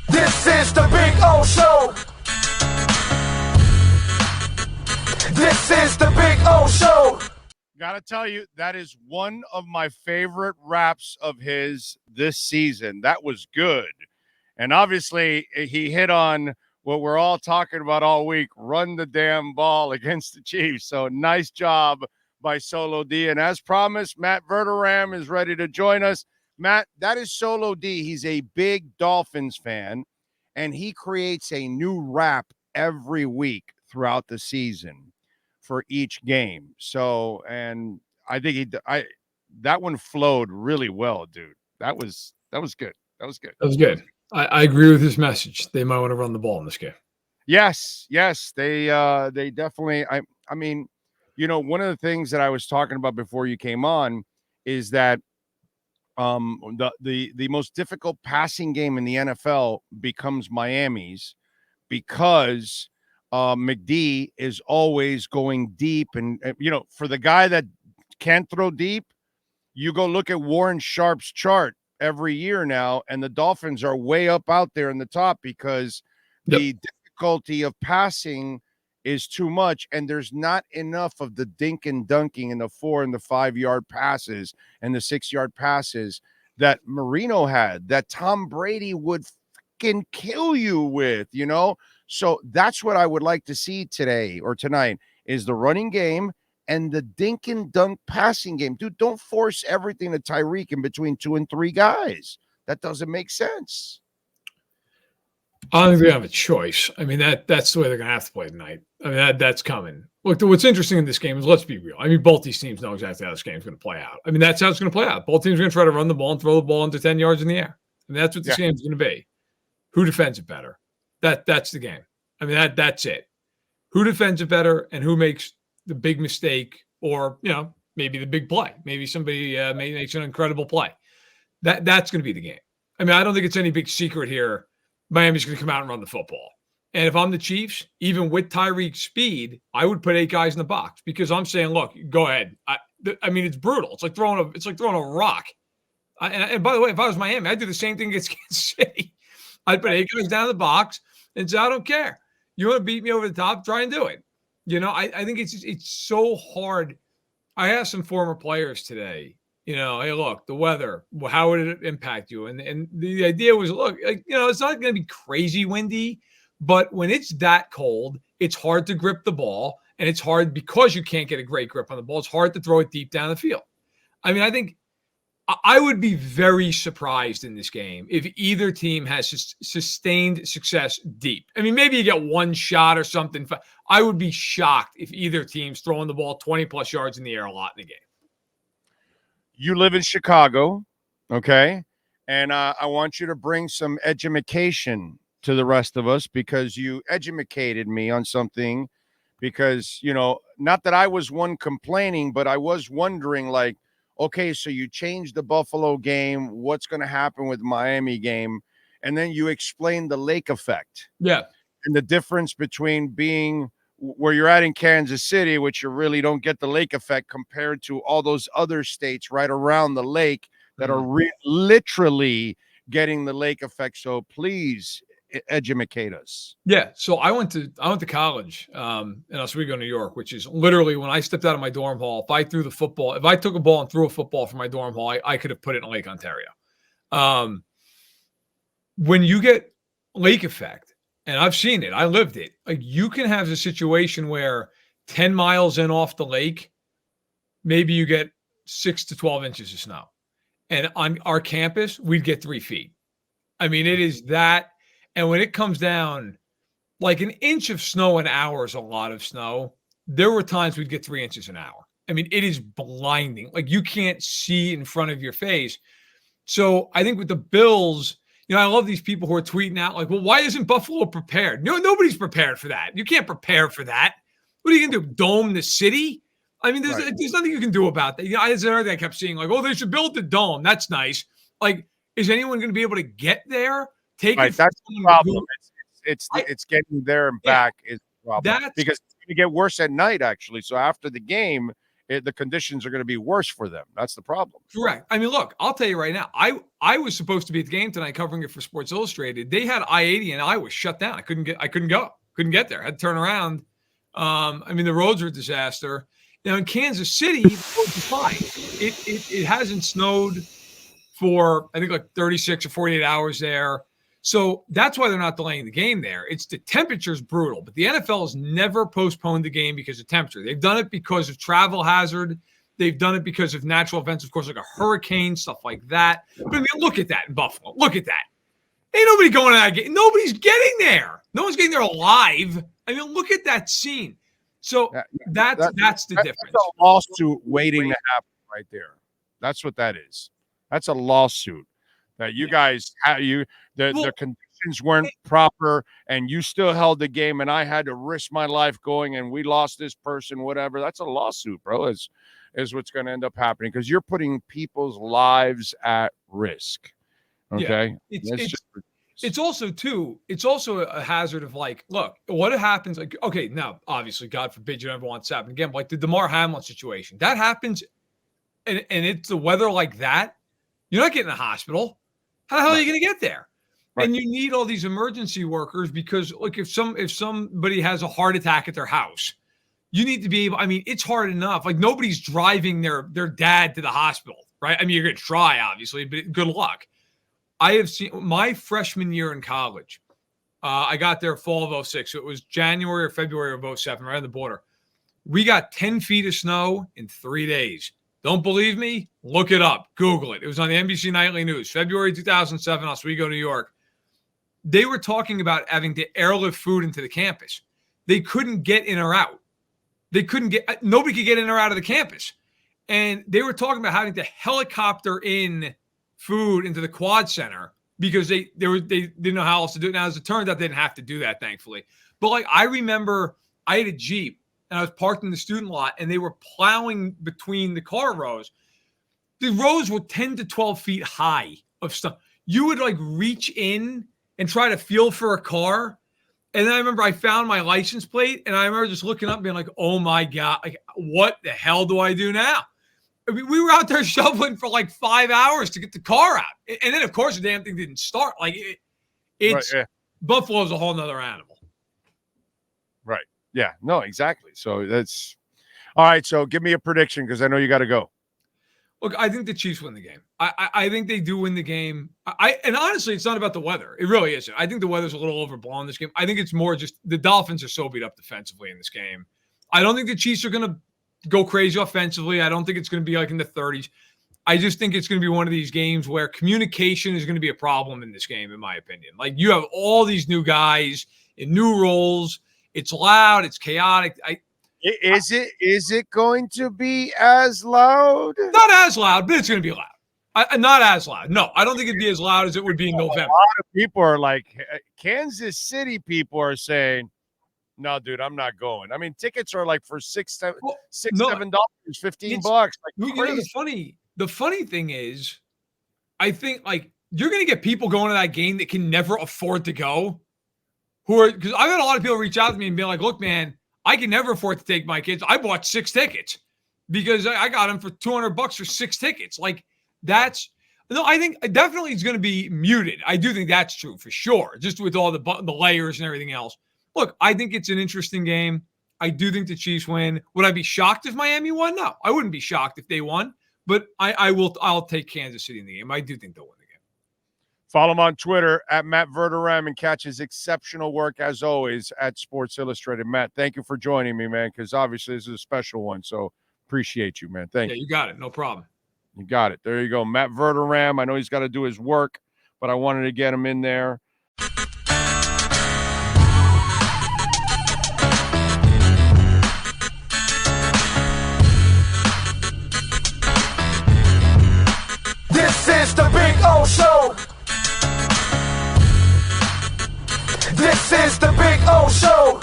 This is the Big O Show. This is the Big O Show. Gotta tell you, that is one of my favorite raps of his this season. That was good. And obviously, he hit on what we're all talking about all week, run the damn ball against the Chiefs. So nice job by Solo D. And as promised, Matt Verderame is ready to join us. Matt, that is Solo D. He's a big Dolphins fan, and he creates a new rap every week throughout the season for each game. So, and I think that one flowed really well, dude. That was good. That was good. That was good. I agree with his message. They might want to run the ball in this game. Yes. They definitely. I mean, you know, one of the things that I was talking about before you came on is that the most difficult passing game in the NFL becomes Miami's because McD is always going deep. And, you know, for the guy that can't throw deep, you go look at Warren Sharp's chart every year now, and the Dolphins are way up out there in the top because the difficulty of passing is too much, and there's not enough of the dink and dunking in the 4 and the 5 yard passes and the 6 yard passes that Marino had, that Tom Brady would fucking kill you with, you know? So that's what I would like to see today or tonight is the running game and the dink and dunk passing game. Dude, don't force everything to Tyreek in between 2 and 3 guys. That doesn't make sense. I don't think they have a choice. I mean, that's the way they're going to have to play tonight. I mean, that's coming. Look, what's interesting in this game is, let's be real. I mean, both these teams know exactly how this game's going to play out. I mean, that's how it's going to play out. Both teams are going to try to run the ball and throw the ball into 10 yards in the air. I mean, that's what this game's going to be. Who defends it better? That's the game. I mean, that's it. Who defends it better and who makes the big mistake or, you know, maybe the big play. Maybe somebody makes an incredible play. That's going to be the game. I mean, I don't think it's any big secret here. Miami's going to come out and run the football. And if I'm the Chiefs, even with Tyreek's speed, I would put 8 guys in the box because I'm saying, look, go ahead. I mean, it's brutal. It's like throwing a rock. And by the way, if I was Miami, I'd do the same thing against Kansas City. I'd put 8 guys down in the box and say, I don't care. You want to beat me over the top? Try and do it. You know, I think it's so hard. I asked some former players today, you know, hey, look, the weather, how would it impact you? And the idea was, look, like, you know, it's not going to be crazy windy, but when it's that cold, it's hard to grip the ball, and it's hard because you can't get a great grip on the ball. It's hard to throw it deep down the field. I mean, I think I would be very surprised in this game if either team has sustained success deep. I mean, maybe you get one shot or something. I would be shocked if either team's throwing the ball 20-plus yards in the air a lot in the game. You live in Chicago, okay? And I want you to bring some education to the rest of us because you educated me on something because, you know, not that I was one complaining, but I was wondering, like, okay, so you changed the Buffalo game. What's going to happen with Miami game? And then you explained the lake effect. Yeah. And the difference between being where you're at in Kansas City, which you really don't get the lake effect compared to all those other states right around the lake that are literally getting the lake effect. So please educate us. Yeah. So I went to college in Oswego, New York, which is literally when I stepped out of my dorm hall, if I took a ball and threw a football from my dorm hall, I could have put it in Lake Ontario. When you get lake effect, and I've seen it, I lived it, like you can have a situation where 10 miles in off the lake, maybe you get 6 to 12 inches of snow. And on our campus, we'd get 3 feet. I mean, it is that. And when it comes down, like an inch of snow an hour is a lot of snow. There were times we'd get 3 inches an hour. I mean, it is blinding. Like you can't see in front of your face. So I think with the Bills, you know, I love these people who are tweeting out like, well, why isn't Buffalo prepared? No, nobody's prepared for that. You can't prepare for that. What are you going to do? Dome the city? I mean, there's nothing you can do about that. You know, there's another thing I kept seeing like, oh, they should build the dome. That's nice. Like, is anyone going to be able to get there? That's the problem. It's getting there and back is the problem because it's going to get worse at night, actually. So after the game, the conditions are going to be worse for them. That's the problem. Correct. I mean, look, I'll tell you right now, I was supposed to be at the game tonight covering it for Sports Illustrated. They had I-80 and I was shut down. I couldn't get there. I had to turn around. I mean, the roads were a disaster. Now in Kansas City, the roads are fine. It hasn't snowed for, I think, like 36 or 48 hours there. So that's why they're not delaying the game there. It's the temperature's brutal, but the NFL has never postponed the game because of temperature. They've done it because of travel hazard. They've done it because of natural events, of course, like a hurricane, stuff like that. But I mean, look at that in Buffalo. Look at that. Ain't nobody going to that game. Nobody's getting there. No one's getting there alive. I mean, look at that scene. So that's the difference. That's a lawsuit waiting to happen right there. That's what that is. That's a lawsuit that you guys the conditions weren't proper and you still held the game and I had to risk my life going and we lost this person, whatever. That's a lawsuit, bro, is what's going to end up happening because you're putting people's lives at risk. Okay. Yeah, it's also a hazard of like, look, what happens? Like, okay, now obviously, God forbid you never want to happen again. But like the DeMar Hamlin situation, that happens, and it's the weather like that. You're not getting to the hospital. How the hell are you going to get there? Right. And you need all these emergency workers because, like, if somebody has a heart attack at their house, you need to be able. I mean, it's hard enough. Like nobody's driving their dad to the hospital, right? I mean, you're going to try, obviously, but good luck. I have seen my freshman year in college. I got there fall of 2006. So it was January or February of 2007, right on the border. We got 10 feet of snow in 3 days. Don't believe me? Look it up. Google it. It was on the NBC Nightly News, February 2007, Oswego, New York. They were talking about having to airlift food into the campus. They couldn't get in or out. Nobody could get in or out of the campus. And they were talking about having to helicopter in food into the Quad Center because they didn't know how else to do it. Now, as it turned out, they didn't have to do that, thankfully. But like I remember I had a Jeep and I was parked in the student lot and they were plowing between the car rows. The rows were 10 to 12 feet high of stuff. You would like reach in and try to feel for a car. And then I remember I found my license plate and I remember just looking up and being like, oh my God, like what the hell do I do now? I mean, we were out there shoveling for like 5 hours to get the car out. And then of course the damn thing didn't start. Like Buffalo's a whole nother animal. Right. Yeah, no, exactly. So that's all right. So give me a prediction because I know you got to go. Look, I think the Chiefs win the game. I think they do win the game. And honestly, it's not about the weather. It really isn't. I think the weather's a little overblown in this game. I think it's more just the Dolphins are so beat up defensively in this game. I don't think the Chiefs are going to go crazy offensively. I don't think it's going to be like in the 30s. I just think it's going to be one of these games where communication is going to be a problem in this game, in my opinion. Like you have all these new guys in new roles. It's loud. It's chaotic. Is it going to be as loud? Not as loud, but it's going to be loud. Not as loud. No, I don't think it'd be as loud as it would be in November. A lot of people are like, Kansas City people are saying, no, dude, I'm not going. I mean, tickets are like for $7, $15. Like you know, the funny thing is, I think like you're going to get people going to that game that can never afford to go. Because I've had a lot of people reach out to me and be like, look, man, I can never afford to take my kids. I bought 6 tickets because I got them for $200 for 6 tickets. Like I think definitely it's going to be muted. I do think that's true for sure. Just with all the layers and everything else. Look, I think it's an interesting game. I do think the Chiefs win. Would I be shocked if Miami won? No, I wouldn't be shocked if they won, but I'll take Kansas City in the game. I do think they'll win the game. Follow him on Twitter at Matt Verderame and catch his exceptional work as always at Sports Illustrated. Matt, thank you for joining me, man, because obviously this is a special one. So appreciate you, man. Thank you. Yeah, you got it. No problem. You got it. There you go. Matt Verderame. I know he's got to do his work, but I wanted to get him in there. This is the Big O Show. This is the Big O Show.